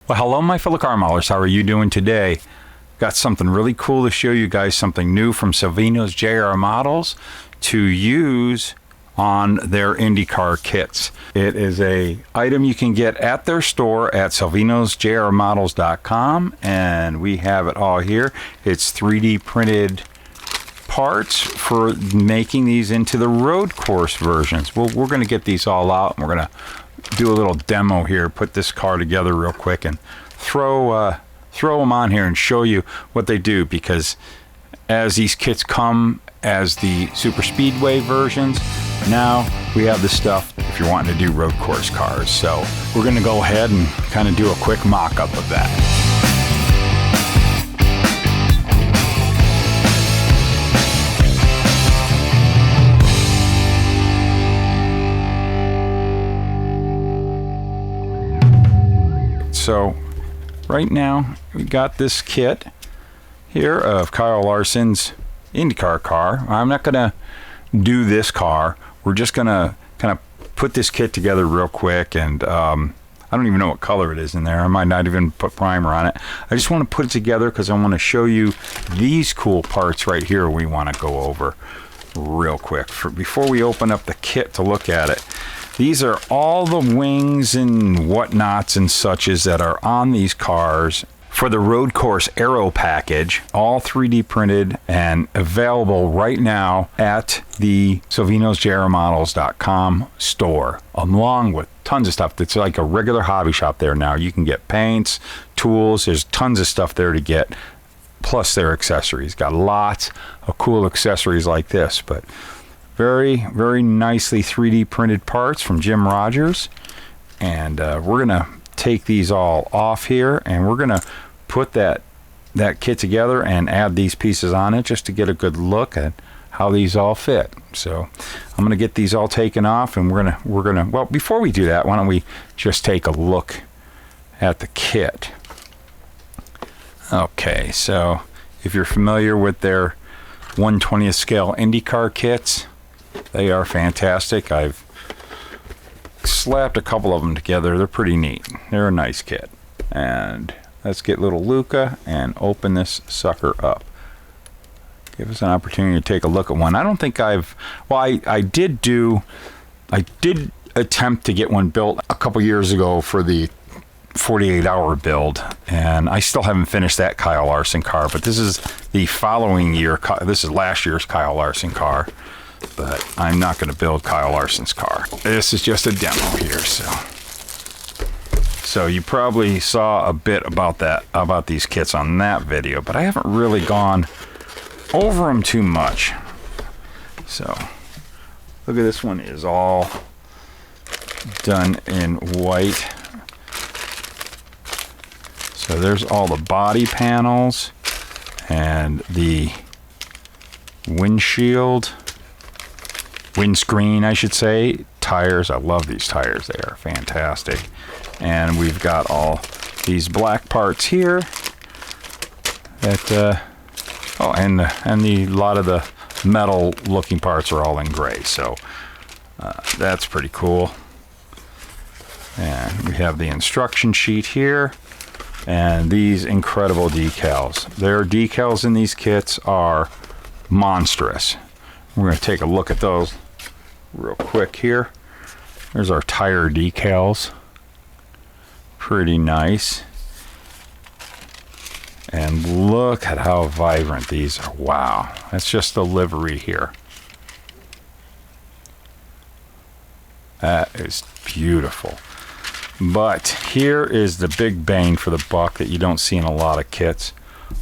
Well, hello, my fellow car modelers. How are you doing today? Got something really cool to show you guys, something new from Salvinos JR Models to use on their IndyCar kits. It is a item you can get at their store at salvinosjrmodels.com, and we have it all here. It's 3D printed parts for making these into the road course versions. We're going to get these all out, and we're going to do a little demo here, put this car together real quick and throw them on here and show you what they do, because as these kits come as the super speedway versions, now we have the stuff if you're wanting to do road course cars. So we're going to go ahead and kind of do a quick mock-up of that. So right now we got this kit here of Kyle Larson's IndyCar car. I'm not gonna do this car. We're just gonna kind of put this kit together real quick, and I don't even know what color it is in there. I might not even put primer on it. I just want to put it together because I want to show you these cool parts right here we want to go over real quick before we open up the kit to look at it. These are all the wings and whatnots and suches that are on these cars for the Road Course Aero Package, all 3D printed and available right now at the SalvinosJRModels.com store, along with tons of stuff. It's like a regular hobby shop there now. You can get paints, tools, there's tons of stuff there to get, plus their accessories. Got lots of cool accessories like this, but very, very nicely 3D printed parts from Jim Rogers. And we're going to take these all off here, and we're going to put that kit together and add these pieces on it just to get a good look at how these all fit. So I'm going to get these all taken off, and we're going to well, before we do that, why don't we just take a look at the kit. Okay, so if you're familiar with their 1/20th scale IndyCar kits, they are fantastic. I've slapped a couple of them together. They're pretty neat. They're a nice kit. And let's get little Luka and open this sucker up. Give us an opportunity to take a look at one. I don't think I did attempt to get one built a couple years ago for the 48-hour build, and I still haven't finished that Kyle Larson car, but this is the following year. This is last year's Kyle Larson car. But I'm not going to build Kyle Larson's car. This is just a demo here, so you probably saw a bit about these kits on that video, but I haven't really gone over them too much. So look at this one, is all done in white. So there's all the body panels and the windscreen, I should say, tires. I love these tires. They are fantastic. And we've got all these black parts here that and the lot of the metal looking parts are all in gray, so that's pretty cool. And we have the instruction sheet here and these incredible decals. Their decals in these kits are monstrous. We're going to take a look at those real quick here. There's our tire decals. Pretty nice. And look at how vibrant these are. Wow. That's just the livery here. That is beautiful. But here is the big bang for the buck that you don't see in a lot of kits.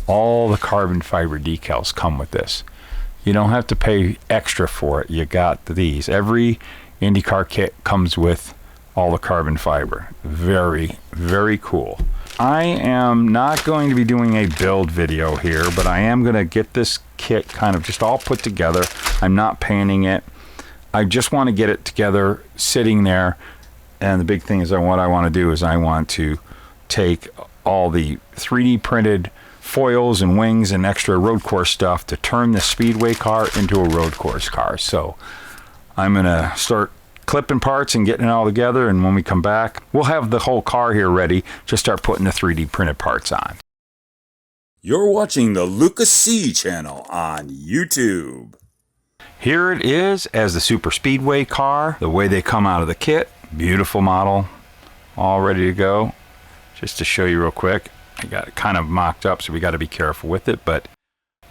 All the carbon fiber decals come with this. You don't have to pay extra for it. You got these. Every IndyCar kit comes with all the carbon fiber. Very, very cool. I am not going to be doing a build video here, but I am going to get this kit kind of just all put together. I'm not painting it. I just want to get it together, sitting there. And the big thing is what I want to do is I want to take all the 3D printed foils and wings and extra road course stuff to turn the speedway car into a road course car. So I'm going to start clipping parts and getting it all together, and when we come back, we'll have the whole car here ready to start putting the 3D printed parts on. You're watching the Luka C channel on YouTube. Here it is as the super speedway car, the way they come out of the kit. Beautiful model, all ready to go. Just to show you real quick, I got it kind of mocked up, so we got to be careful with it, but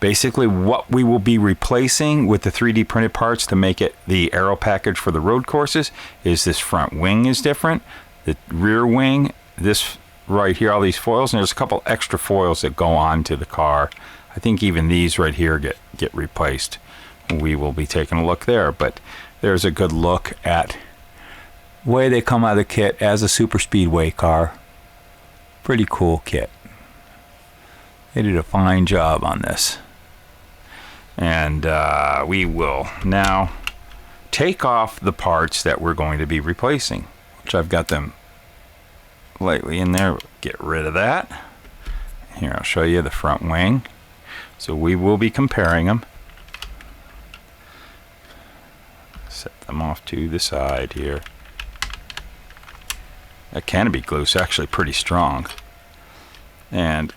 basically what we will be replacing with the 3D printed parts to make it the aero package for the road courses is this front wing is different, the rear wing, this right here, all these foils, and there's a couple extra foils that go on to the car. I think even these right here get replaced. We will be taking a look there, but there's a good look at the way they come out of the kit as a super speedway car. Pretty cool kit. They did a fine job on this. And we will now take off the parts that we're going to be replacing, which I've got them lightly in there. Get rid of that. Here, I'll show you the front wing. So we will be comparing them. Set them off to the side here. That canopy glue is actually pretty strong. And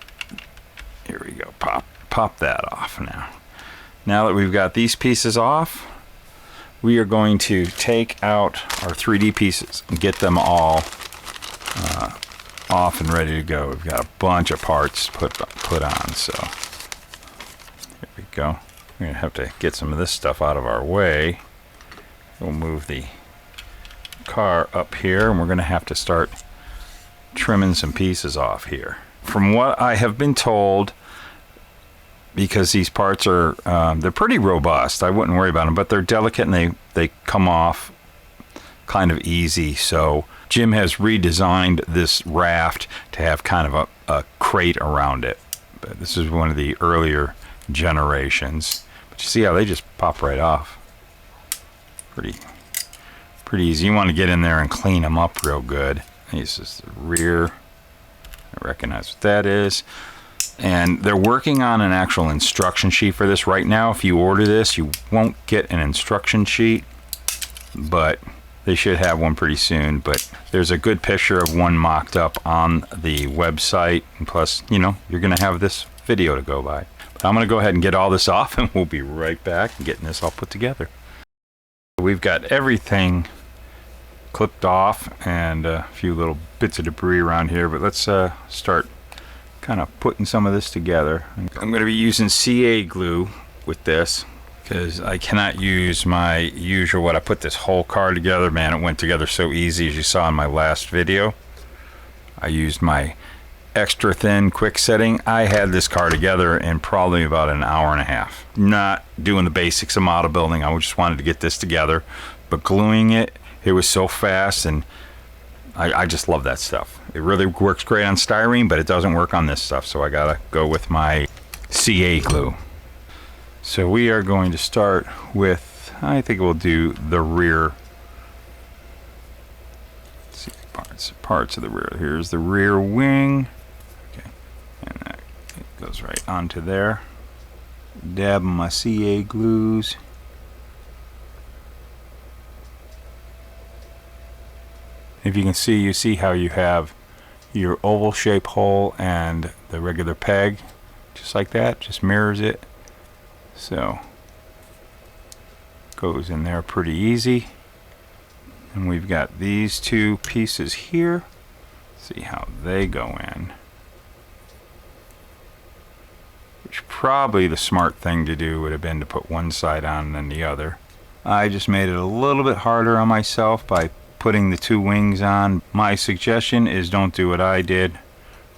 here we go. Pop that off now. Now that we've got these pieces off, we are going to take out our 3D pieces and get them all off and ready to go. We've got a bunch of parts put on, so here we go. We're gonna have to get some of this stuff out of our way. We'll move the car up here, and we're gonna have to start trimming some pieces off here. From what I have been told, because these parts are they're pretty robust, I wouldn't worry about them, but they're delicate and they come off kind of easy. So Jim has redesigned this raft to have kind of a crate around it. But this is one of the earlier generations. But you see how they just pop right off. Pretty easy. You want to get in there and clean them up real good. This is the rear. I recognize what that is. And they're working on an actual instruction sheet for this right now. If you order this, you won't get an instruction sheet, but they should have one pretty soon. But there's a good picture of one mocked up on the website, and plus, you know, you're gonna have this video to go by. But I'm gonna go ahead and get all this off, and we'll be right back and getting this all put together. We've got everything clipped off and a few little bits of debris around here, but let's start kind of putting some of this together. I'm going to be using CA glue with this because I cannot use my usual, what I put this whole car together. Man, it went together so easy, as you saw in my last video. I used my extra thin quick setting. I had this car together in probably about an hour and a half. Not doing the basics of model building, I just wanted to get this together, but gluing it was so fast, and I just love that stuff. It really works great on styrene, but it doesn't work on this stuff, so I gotta go with my CA glue. So we are going to start with, I think we'll do the rear. Let's see, parts of the rear. Here's the rear wing. Okay, and that goes right onto there. Dab my CA glues. If you can see, you see how you have your oval shape hole and the regular peg, just like that, just mirrors it. So goes in there pretty easy. And we've got these two pieces here. See how they go in. Which probably the smart thing to do would have been to put one side on and then the other. I just made it a little bit harder on myself by putting the two wings on. My suggestion is don't do what I did.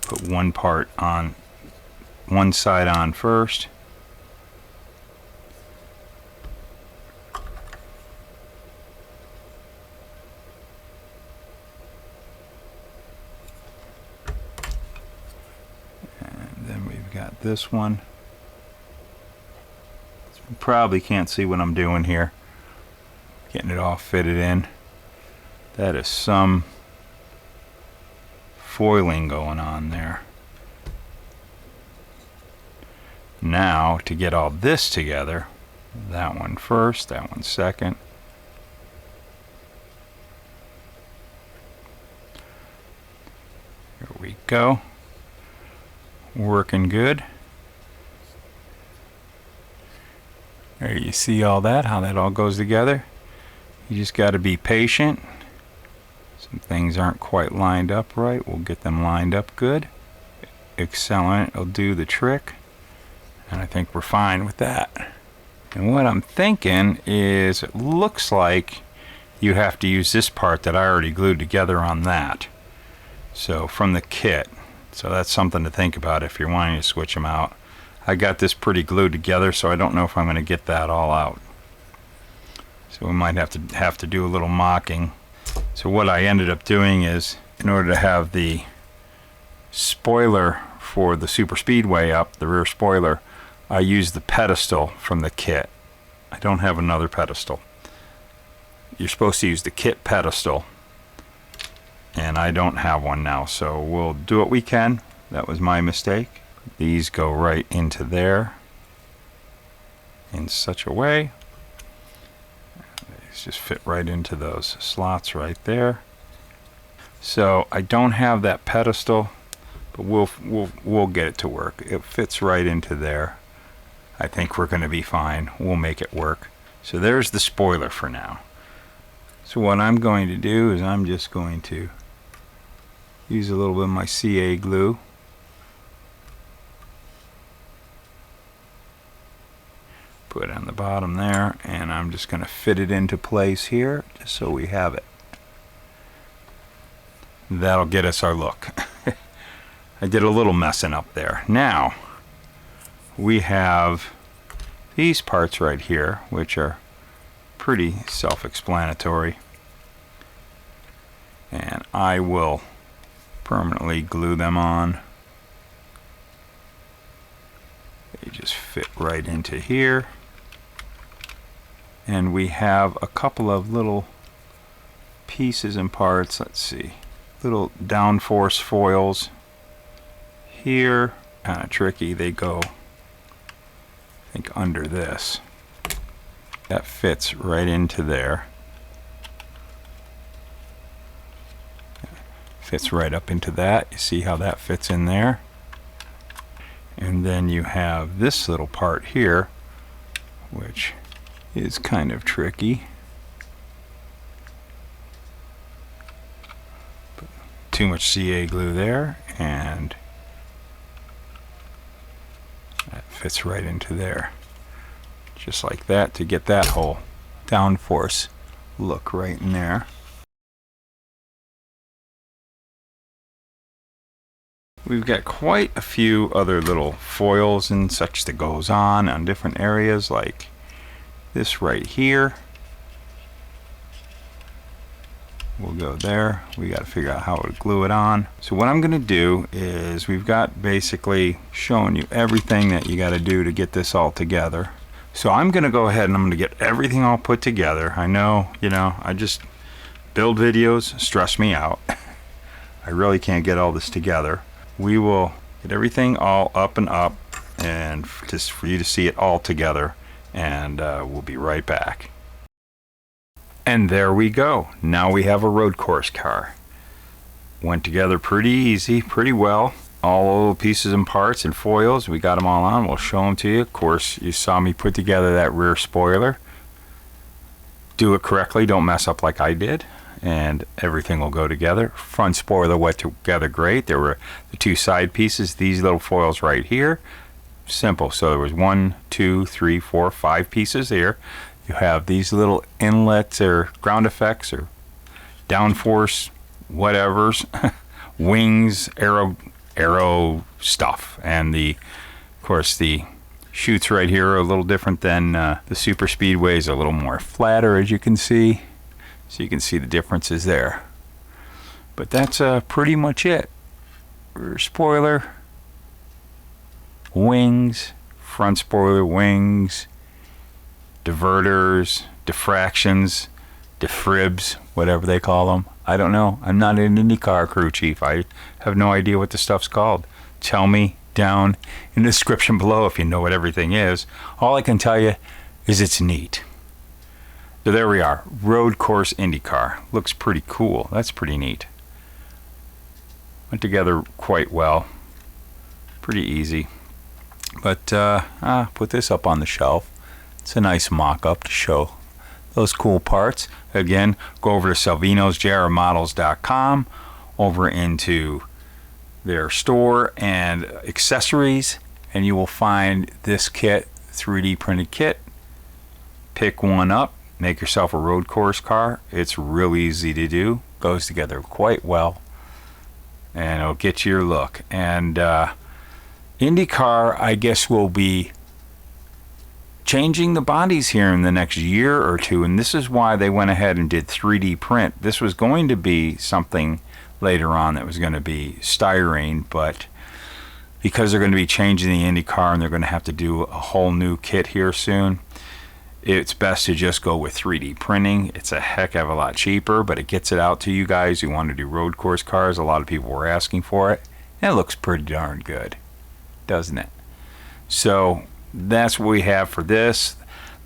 Put one part on, one side on first. And then we've got this one. You probably can't see what I'm doing here. Getting it all fitted in. That is some foiling going on there. Now, to get all this together, that one first, that one second. we go. Working good. There you see all that, how that all goes together. You just got to be patient. Some things aren't quite lined up right. We'll get them lined up good. Excellent. It'll do the trick. And I think we're fine with that. And what I'm thinking is, it looks like you have to use this part that I already glued together on that. So from the kit. So that's something to think about if you're wanting to switch them out. I got this pretty glued together, so I don't know if I'm going to get that all out. So we might have to do a little mocking. So what I ended up doing is, in order to have the spoiler for the super speedway up, the rear spoiler, I used the pedestal from the kit. I don't have another pedestal. You're supposed to use the kit pedestal, and I don't have one now, so we'll do what we can. That was my mistake. These go right into there in such a way. These just fit right into those slots right there. So I don't have that pedestal, but we'll get it to work. It fits right into there. I think we're going to be fine. We'll make it work. So there's the spoiler for now. So what I'm going to do is I'm just going to use a little bit of my CA glue. Put it on the bottom there, and I'm just going to fit it into place here, just so we have it. That'll get us our look. I did a little messing up there. Now, we have these parts right here, which are pretty self-explanatory. And I will permanently glue them on. They just fit right into here. And we have a couple of little pieces and parts. Let's see. Little downforce foils here. Kind of tricky. They go, I think, under this. That fits right into there. Fits right up into that. You see how that fits in there? And then you have this little part here, which is kind of tricky. Put too much CA glue there, and that fits right into there. Just like that, to get that whole downforce look right in there. We've got quite a few other little foils and such that goes on different areas, like this right here. We'll go there. We got to figure out how to glue it on. So what I'm going to do is, we've got basically shown you everything that you got to do to get this all together. So I'm going to go ahead and I'm going to get everything all put together. I know, I just build videos stress me out. I really can't get all this together. We will get everything all up and up, and just for you to see it all together, and we'll be right back. And there we go. Now we have a road course car. Went together pretty easy, pretty well. All the pieces and parts and foils, we got them all on. We'll show them to you. Of course, you saw me put together that rear spoiler. Do it correctly, don't mess up like I did, and everything will go together. Front spoiler went together great. There were the two side pieces, these little foils right here. Simple. So there was 1, 2, 3, 4, 5 pieces here. You have these little inlets or ground effects or downforce whatevers, wings, aero stuff, and of course the chutes right here are a little different than the super speedways, a little more flatter, as you can see. So you can see the differences there. But that's pretty much it. Rear spoiler, wings, front spoiler, wings, diverters, diffractions, defribs, whatever they call them. I don't know. I'm not an IndyCar crew chief. I have no idea what the stuff's called. Tell me down in the description below if you know what everything is. All I can tell you is it's neat. So there we are. Road Course IndyCar. Looks pretty cool. That's pretty neat. Went together quite well. Pretty easy. But put this up on the shelf. It's a nice mock-up to show those cool parts. Again, go over to salvinosjrmodels.com, over into their store and accessories, and you will find this kit, 3D printed kit. Pick one up, make yourself a road course car. It's real easy to do, goes together quite well, and it'll get you your look. And IndyCar, I guess, will be changing the bodies here in the next year or two, and this is why they went ahead and did 3D print. This was going to be something later on that was going to be styrene, but because they're going to be changing the IndyCar and they're going to have to do a whole new kit here soon, it's best to just go with 3D printing. It's a heck of a lot cheaper, but it gets it out to you guys who want to do road course cars. A lot of people were asking for it, and it looks pretty darn good, doesn't it? So that's what we have for this.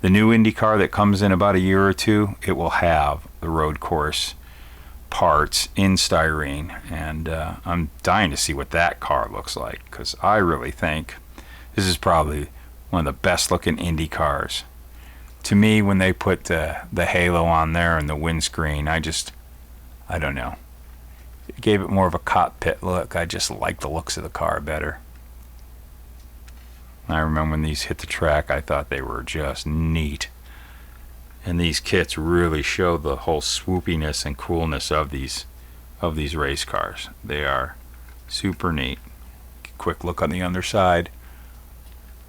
The new IndyCar that comes in about a year or two, it will have the road course parts in styrene, and I'm dying to see what that car looks like, because I really think this is probably one of the best looking Indy cars. To me, when they put the halo on there and the windscreen, I don't know. It gave it more of a cockpit look. I just like the looks of the car better. I remember when these hit the track, I thought they were just neat. And these kits really show the whole swoopiness and coolness of these race cars. They are super neat. Quick look on the underside.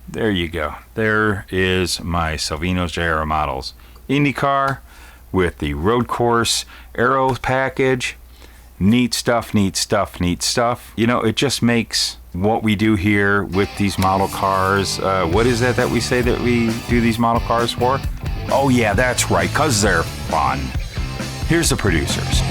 There you go. There is my Salvinos JR Models IndyCar with the Road Course Aero Package. Neat stuff, neat stuff, neat stuff. You know, it just makes what we do here with these model cars. What is that we say that we do these model cars for? Oh yeah, that's right, 'cause they're fun. Here's the producers.